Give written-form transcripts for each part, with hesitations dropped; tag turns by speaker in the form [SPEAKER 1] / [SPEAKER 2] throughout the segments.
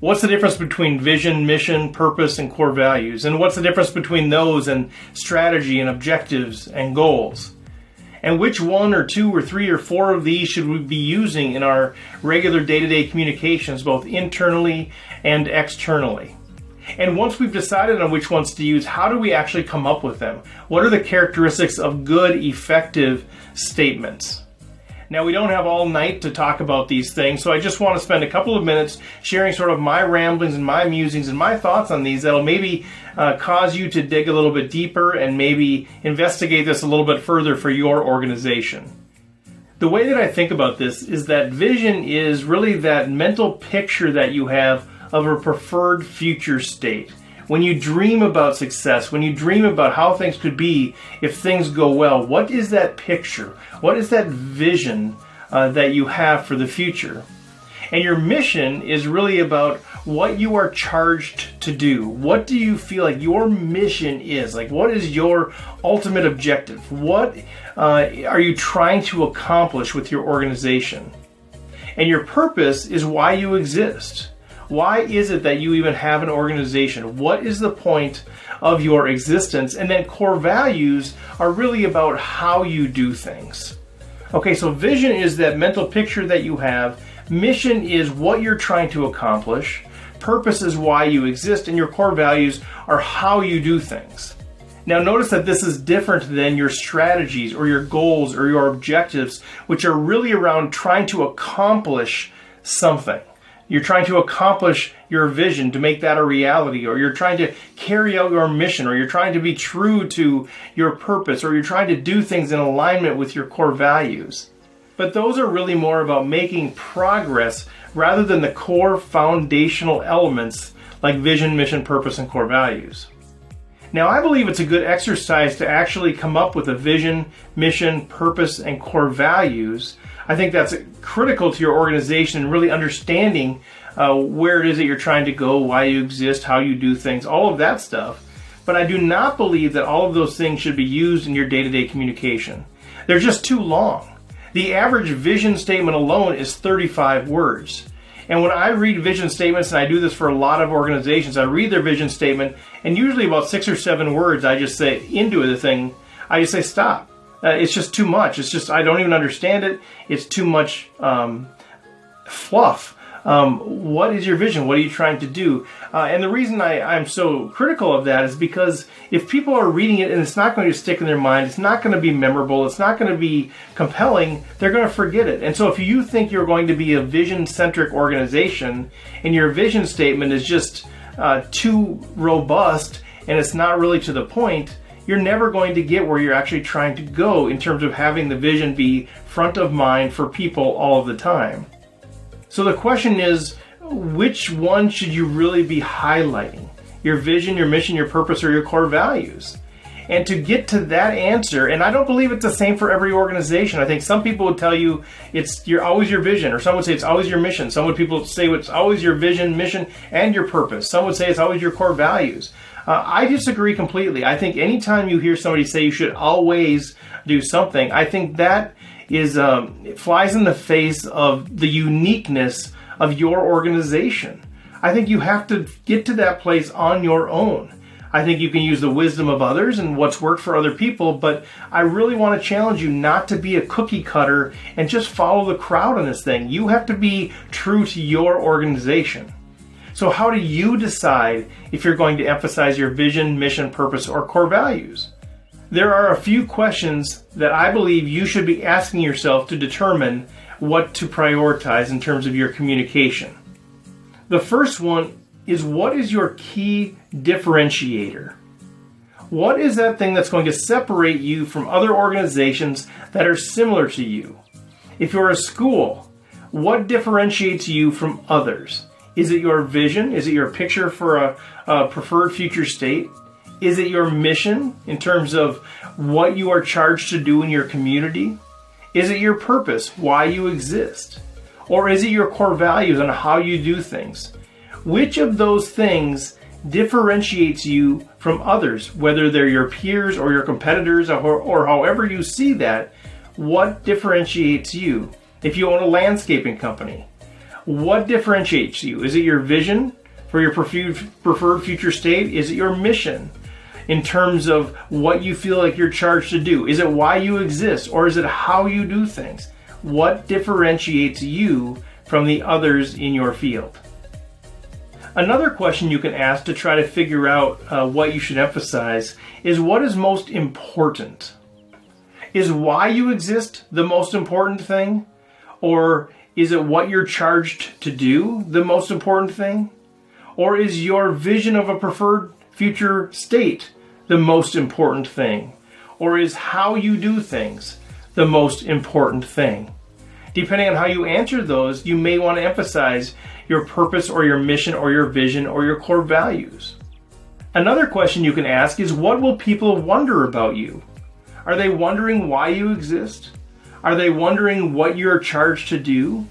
[SPEAKER 1] What's the difference between vision, mission, purpose, and core values? And what's the difference between those and strategy and objectives and goals? And which one or two or three or four of these should we be using in our regular day-to-day communications, both internally and externally? And once we've decided on which ones to use, how do we actually come up with them? What are the characteristics of good, effective statements? Now, we don't have all night to talk about these things, so I just want to spend a couple of minutes sharing sort of my ramblings and my musings and my thoughts on these that'll maybe cause you to dig a little bit deeper and maybe investigate this a little bit further for your organization. The way that I think about this is that vision is really that mental picture that you have of a preferred future state. When you dream about success, when you dream about how things could be if things go well, what is that picture? What is that vision that you have for the future? And your mission is really about what you are charged to do. What do you feel like your mission is? Like, what is your ultimate objective? What are you trying to accomplish with your organization? And your purpose is why you exist. Why is it that you even have an organization? What is the point of your existence? And then core values are really about how you do things. Okay, so vision is that mental picture that you have. Mission is what you're trying to accomplish. Purpose is why you exist. And your core values are how you do things. Now notice that this is different than your strategies or your goals or your objectives, which are really around trying to accomplish something. You're trying to accomplish your vision to make that a reality, or you're trying to carry out your mission, or you're trying to be true to your purpose, or you're trying to do things in alignment with your core values. But those are really more about making progress rather than the core foundational elements like vision, mission, purpose, and core values. Now, I believe it's a good exercise to actually come up with a vision, mission, purpose, and core values. I think that's critical to your organization and really understanding where it is that you're trying to go, why you exist, how you do things, all of that stuff. But I do not believe that all of those things should be used in your day-to-day communication. They're just too long. The average vision statement alone is 35 words. And when I read vision statements, and I do this for a lot of organizations, I read their vision statement, and usually about 6 or 7 words I just say into the thing, I just say stop. It's just too much. It's just, I don't even understand it. It's too much fluff. What is your vision? What are you trying to do? And the reason I'm so critical of that is because if people are reading it and it's not going to stick in their mind, it's not going to be memorable, it's not going to be compelling, they're going to forget it. And so if you think you're going to be a vision-centric organization and your vision statement is just too robust and it's not really to the point, you're never going to get where you're actually trying to go in terms of having the vision be front of mind for people all of the time. So the question is, which one should you really be highlighting? Your vision, your mission, your purpose, or your core values? And to get to that answer, and I don't believe it's the same for every organization. I think some people would tell you you're always your vision, or some would say it's always your mission. Some people say it's always your vision, mission, and your purpose. Some would say it's always your core values. I disagree completely. I think anytime you hear somebody say you should always do something, I think that is it flies in the face of the uniqueness of your organization. I think you have to get to that place on your own. I think you can use the wisdom of others and what's worked for other people, but I really want to challenge you not to be a cookie cutter and just follow the crowd on this thing. You have to be true to your organization. So how do you decide if you're going to emphasize your vision, mission, purpose, or core values? There are a few questions that I believe you should be asking yourself to determine what to prioritize in terms of your communication. The first one is, what is your key differentiator? What is that thing that's going to separate you from other organizations that are similar to you? If you're a school, what differentiates you from others? Is it your vision? Is it your picture for a preferred future state? Is it your mission in terms of what you are charged to do in your community? Is it your purpose, why you exist? Or is it your core values on how you do things? Which of those things differentiates you from others, whether they're your peers or your competitors or however you see that? What differentiates you? If you own a landscaping company, What differentiates you? Is it your vision for your preferred future state? Is it your mission in terms of what you feel like you're charged to do? Is it why you exist, or is it how you do things? What differentiates you from the others in your field? Another question you can ask to try to figure out what you should emphasize is, what is most important? Is why you exist the most important thing? Or is it what you're charged to do the most important thing? Or is your vision of a preferred future state the most important thing? Or is how you do things the most important thing? Depending on how you answer those, you may want to emphasize your purpose or your mission or your vision or your core values. Another question you can ask is, what will people wonder about you? Are they wondering why you exist? Are they wondering what you're charged to do?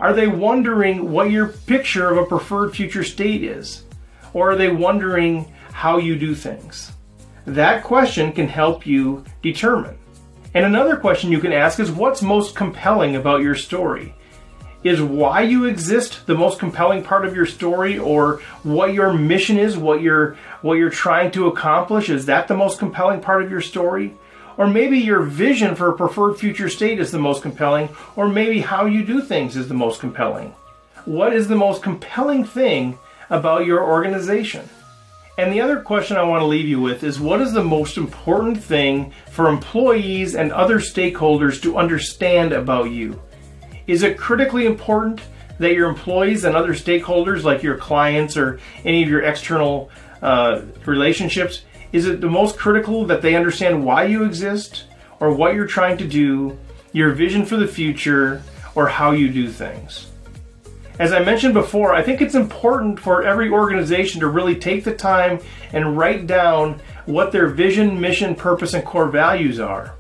[SPEAKER 1] Are they wondering what your picture of a preferred future state is? Or are they wondering how you do things? That question can help you determine. And another question you can ask is, what's most compelling about your story? Is why you exist the most compelling part of your story, or what your mission is, what you're trying to accomplish? Is that the most compelling part of your story? Or maybe your vision for a preferred future state is the most compelling, or maybe how you do things is the most compelling. What is the most compelling thing about your organization? And the other question I want to leave you with is, what is the most important thing for employees and other stakeholders to understand about you? Is it critically important that your employees and other stakeholders, like your clients or any of your external relationships, is it the most critical that they understand why you exist, or what you're trying to do, your vision for the future, or how you do things? As I mentioned before, I think it's important for every organization to really take the time and write down what their vision, mission, purpose, and core values are.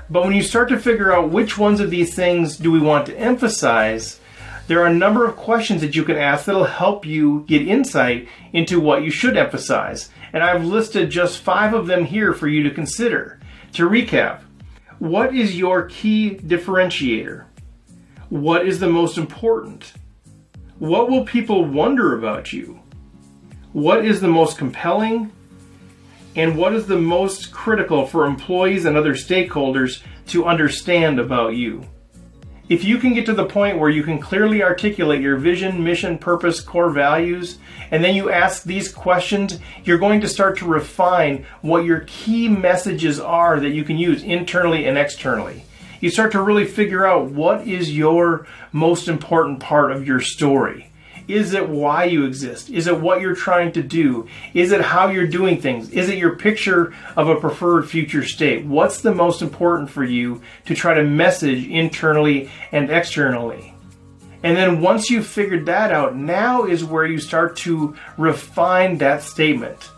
[SPEAKER 1] But when you start to figure out which ones of these things do we want to emphasize, there are a number of questions that you can ask that'll help you get insight into what you should emphasize. And I've listed just 5 of them here for you to consider. To recap, what is your key differentiator? What is the most important? What will people wonder about you? What is the most compelling? And what is the most critical for employees and other stakeholders to understand about you? If you can get to the point where you can clearly articulate your vision, mission, purpose, core values, and then you ask these questions, you're going to start to refine what your key messages are that you can use internally and externally. You start to really figure out what is your most important part of your story. Is it why you exist? Is it what you're trying to do? Is it how you're doing things? Is it your picture of a preferred future state? What's the most important for you to try to message internally and externally? And then once you've figured that out, now is where you start to refine that statement.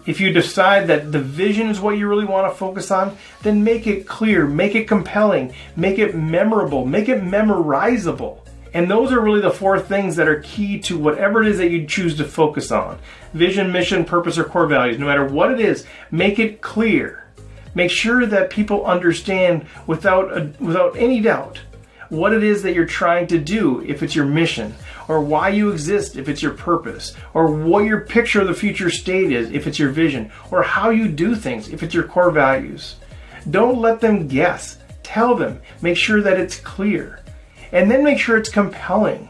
[SPEAKER 1] If you decide that the vision is what you really want to focus on, then make it clear, make it compelling, make it memorable, make it memorizable. And those are really the 4 things that are key to whatever it is that you choose to focus on. Vision, mission, purpose, or core values. No matter what it is, make it clear. Make sure that people understand without any doubt what it is that you're trying to do, if it's your mission, or why you exist, if it's your purpose, or what your picture of the future state is, if it's your vision, or how you do things, if it's your core values. Don't let them guess. Tell them. Make sure that it's clear. And then make sure it's compelling.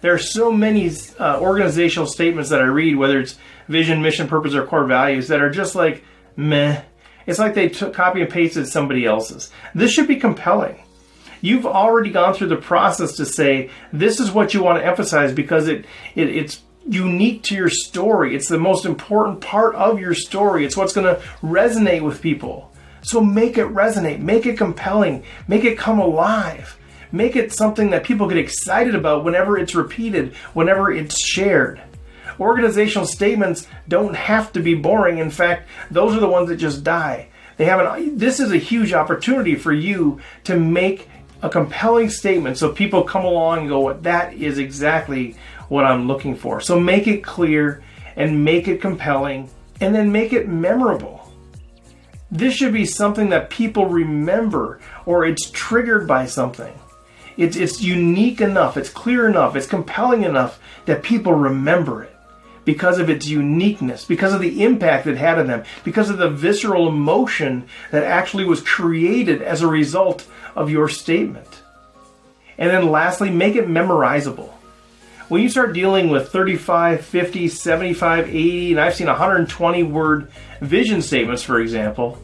[SPEAKER 1] There are so many organizational statements that I read, whether it's vision, mission, purpose, or core values, that are just like, meh. It's like they took, copy and pasted somebody else's. This should be compelling. You've already gone through the process to say, this is what you want to emphasize because it's unique to your story. It's the most important part of your story. It's what's going to resonate with people. So make it resonate, make it compelling, make it come alive. Make it something that people get excited about whenever it's repeated, whenever it's shared. Organizational statements don't have to be boring. In fact, those are the ones that just die. This is a huge opportunity for you to make a compelling statement so people come along and go, that is exactly what I'm looking for. So make it clear and make it compelling, and then make it memorable. This should be something that people remember, or it's triggered by something. It's unique enough, it's clear enough, it's compelling enough that people remember it because of its uniqueness, because of the impact it had on them, because of the visceral emotion that actually was created as a result of your statement. And then lastly, make it memorizable. When you start dealing with 35, 50, 75, 80, and I've seen 120 word vision statements, for example,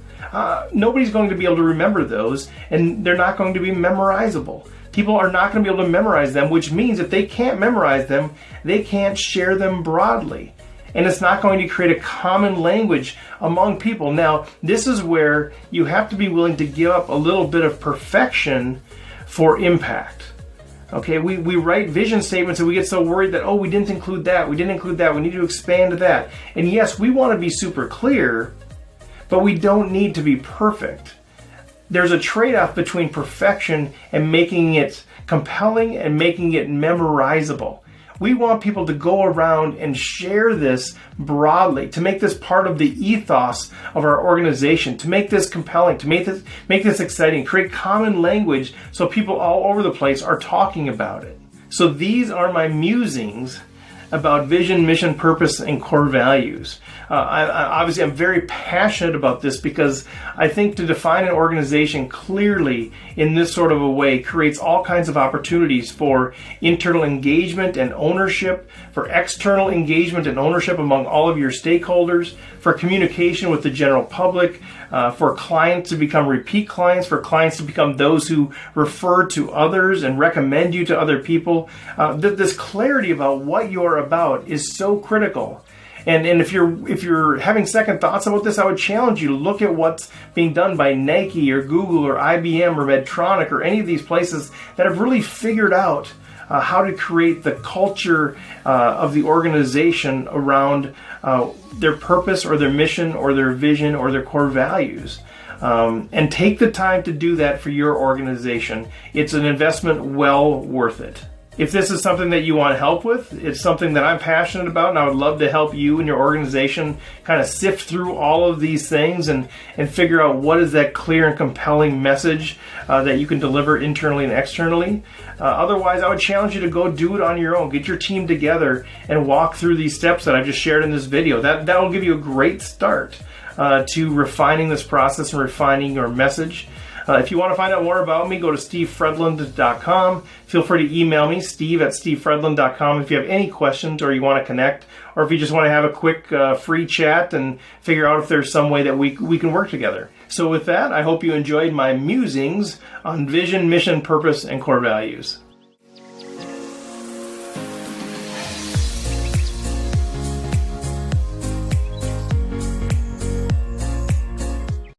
[SPEAKER 1] nobody's going to be able to remember those, and they're not going to be memorizable. People are not going to be able to memorize them, which means if they can't memorize them, they can't share them broadly. And it's not going to create a common language among people. Now, this is where you have to be willing to give up a little bit of perfection for impact. Okay, we write vision statements and we get so worried that, oh, we didn't include that, we didn't include that, we need to expand that. And yes, we want to be super clear, but we don't need to be perfect. There's a trade-off between perfection and making it compelling and making it memorizable. We want people to go around and share this broadly, to make this part of the ethos of our organization, to make this compelling, to make this exciting, create common language so people all over the place are talking about it. So these are my musings about vision, mission, purpose, and core values. Obviously, I'm very passionate about this because I think to define an organization clearly in this sort of a way creates all kinds of opportunities for internal engagement and ownership, for external engagement and ownership among all of your stakeholders, for communication with the general public, for clients to become repeat clients, for clients to become those who refer to others and recommend you to other people. This clarity about what you're about is so critical. And if you're having second thoughts about this, I would challenge you to look at what's being done by Nike or Google or IBM or Medtronic or any of these places that have really figured out how to create the culture of the organization around their purpose or their mission or their vision or their core values. And take the time to do that for your organization. It's an investment well worth it. If this is something that you want help with, it's something that I'm passionate about, and I would love to help you and your organization kind of sift through all of these things and figure out what is that clear and compelling message that you can deliver internally and externally. Otherwise, I would challenge you to go do it on your own. Get your team together and walk through these steps that I've just shared in this video. That will give you a great start to refining this process and refining your message. If you want to find out more about me, go to stevefredlund.com. Feel free to email me, steve@stevefredlund.com, if you have any questions or you want to connect, or if you just want to have a quick free chat and figure out if there's some way that we can work together. So with that, I hope you enjoyed my musings on vision, mission, purpose, and core values.